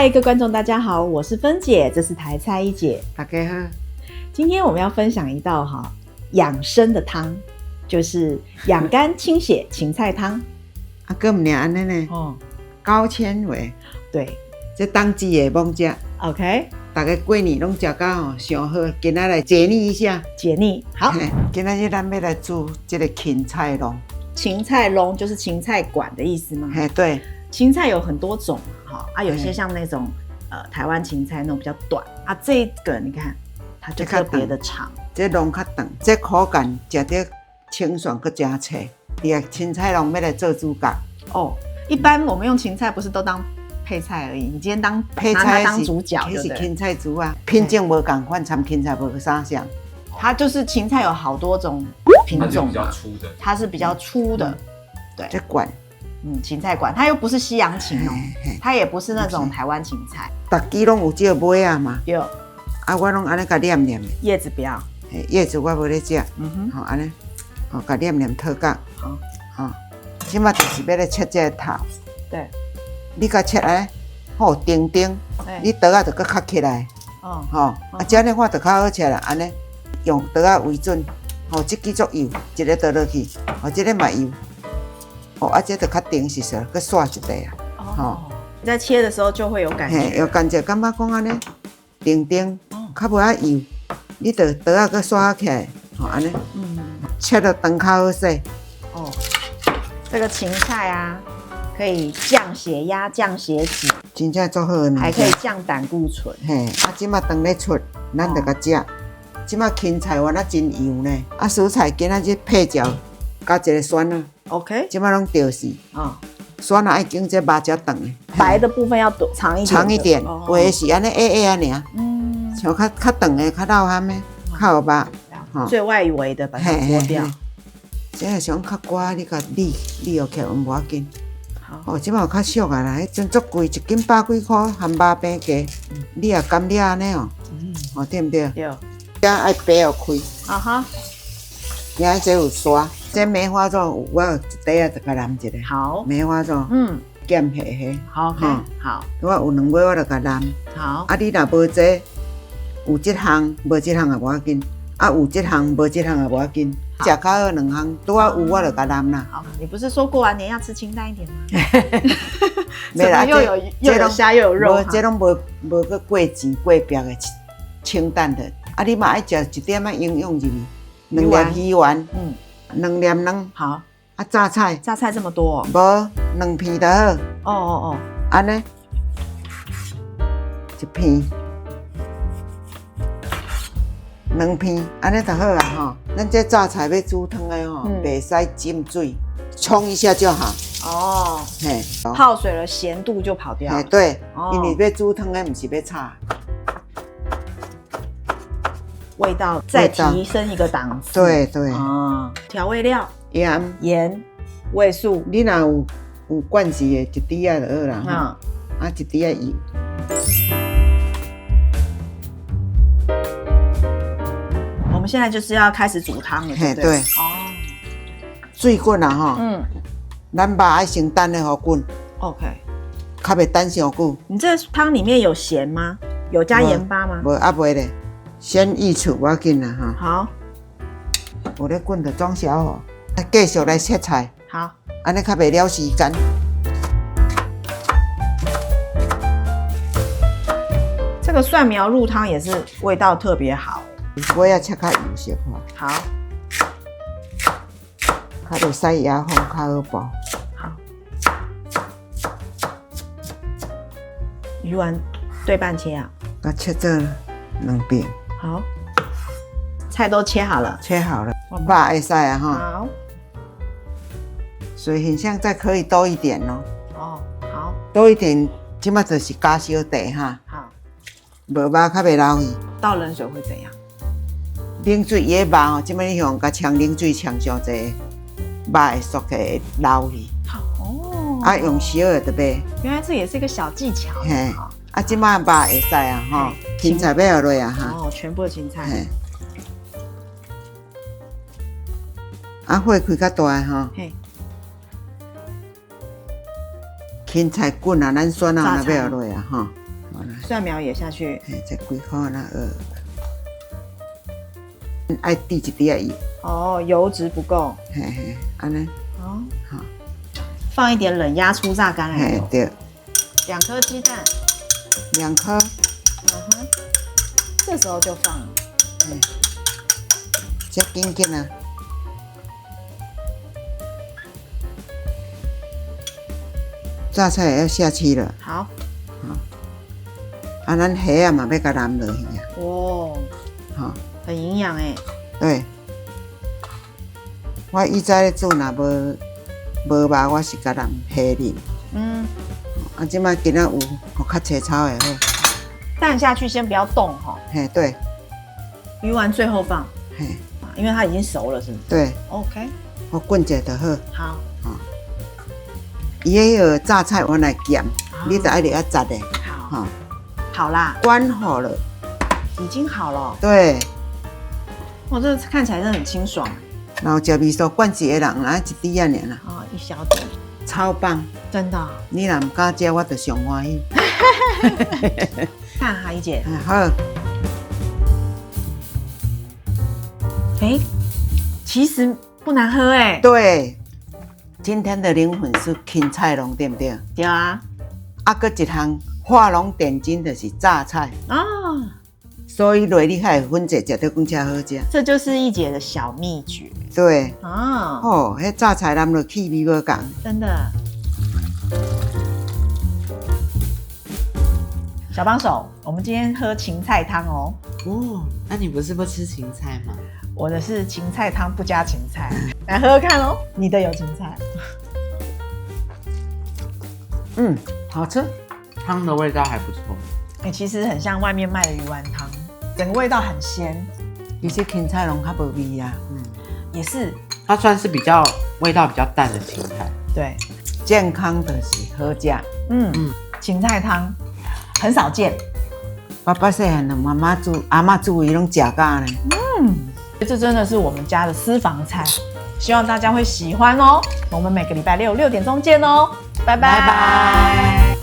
嗨，各位观众，大家好，我是芬姐，这是台菜一姐。大家好，今天我们要分享一道养生的汤，就是养肝清血芹菜汤。还唔安尼呢？高纤维，对，这当季的猛食。OK， 大家过年拢食到上好，今仔来解腻一下。解腻。好，今仔日咱要来煮这个芹菜笼。芹菜笼就是芹菜管的意思吗？对。芹菜有很多种有些像那种台湾芹菜那种比较短这个你看它就特别的长，这笼较长，这口感食得清爽佮真脆。芹菜笼要来做主角一般我们用芹菜不是都当配菜而已，你今天配菜当主角，对不对？是芹菜煮啊，品种无同款，掺芹菜无啥像。它就是芹菜有好多种品种，比较粗的，它是比较粗的，对，这管。芹菜管，它又不是西洋芹它也不是那种台湾芹菜。大支拢有这尾啊嘛。有。我拢安尼甲念念的。叶子不要。叶子我无咧食。安尼，甲念念讨角。好。即马就是要来切这个头。对。你甲切来，丁丁，你刀仔就搁卡起来。这样我就较好切啦。安尼，用刀仔为准。这支足油，一个倒落去。这个嘛油。这就较定实实，搁刷一下你在切的时候就会有感觉。有感觉，感觉讲安尼，丁丁，较无啊油，你就刀仔搁刷起来，安尼，切到长较好势。这个芹菜可以降血压、降血脂，真正足好呢。还可以降胆固醇。即马当咧出，咱就甲食。即马芹菜原来真油呢，蔬菜今仔日配料加一个蒜啊。OK， 即摆拢调死蒜爱经这麻椒长的，白的部分要长一点，长一点，有的是安尼矮尔，像较长的、较老憨的、较有肉，最外围的把它剥掉。这个想较乖，你甲理学起来无要紧。即摆有较俗啊啦，迄阵足贵，一斤百几块，含肉饼价，你也甘了安尼对不对？对。这爱白要开。这有刷。这梅花藻我有一袋就甲淋一下。好，梅花藻，咸下下。好，好。我有2尾我就甲淋。好。你若无这，有这项无这项也无要紧。有这项无这项也无要紧。食较好2项，拄有我就甲淋啦。好，你不是说过完年要吃清淡一点吗？没啦，又有虾又有肉。这拢无个过甜过白的清淡的。你嘛爱食一点营养入去，2粒鱼丸。2粒卵，好榨菜这么多无2片就好。安尼1片2片，安尼就好啦咱这榨菜要煮汤的袂使浸水，冲一下就好。泡水了咸度就跑掉。对，因为要煮汤的不是要炒。味道再提升一个档次。对。调味料盐、味素。你若有罐子的1滴仔就好啦。1滴仔油。我们现在就是要开始煮汤了，对不对？水滚啦咱肉爱先等咧，滚。OK。较袂等伤久。你这汤里面有咸吗？有加盐巴吗？无袂咧。先预处无要紧啦好，有咧滚就装小火，继续来切菜。好，安尼较袂了时间。这个蒜苗入汤也是味道特别好。我要切较油些好，较袂使牙缝，较好剥。好，鱼丸对半切切这2边。好，菜都切好了，肉会使好，水很像再可以多一点好，多一点，即马就是加小茶好，无肉较袂老去。倒冷水会怎样？冷水伊个肉即马你用甲呛冷水呛上济，肉会缩起来老去。用小的就袂。原来这也是一个小技巧。即马肉会使芹菜要落全部的芹菜。火开较大芹菜滚咱蒜要落蒜苗也下去。这几块那爱滴一点油。哦，油脂不够。嘿嘿，安尼。哦，好。放一点冷压初榨橄榄油。对。2颗鸡蛋。2颗。嗯哼。这时候就放。这紧啊。榨菜也要下去了。好。啊，咱虾啊嘛要甲淋落去啊。哦。好。很营养哎。对。我以前咧煮若无肉，我是甲淋虾仁。嗯。啊，即摆今仔有，互较青草的好。蛋下去先不要动哈。嘿，对。鱼丸最后放。嘿。因为它已经熟了，是不是？对。OK。我滚者就好。好。伊迄个榨菜我来咸，你就爱入啊杂的。好。好啦。关好了。已经好了。对。哇，这看起来真的很清爽。然后食味素灌一个人，啊，一滴啊尔啦。哦，一小点。超棒，真的。你若唔敢食，我就上欢喜。看海姐。好。其实不难喝哎。对。今天的灵魂是芹菜龙，对不对？对啊。啊，搁一项画龙点睛的是榨菜啊，所以内里海粉者食得更加好食。这就是一姐的小秘诀。对啊。哦，迄榨菜淋落气味无共。真的。小帮手，我们今天喝芹菜汤哦。哦，那你不是不吃芹菜吗？我的是芹菜汤不加芹菜，来喝喝看哦。你的有芹菜。好吃，汤的味道还不错。其实很像外面卖的鱼丸汤，整个味道很鲜。其实芹菜龙较无味啊。也是。它算是味道比较淡的芹菜。对，健康的是好食。芹菜汤很少见。爸爸细汉的妈妈煮、阿嬷煮伊拢食甲呢。这真的是我们家的私房菜，希望大家会喜欢哦。我们每个礼拜6、6点钟见哦，拜拜。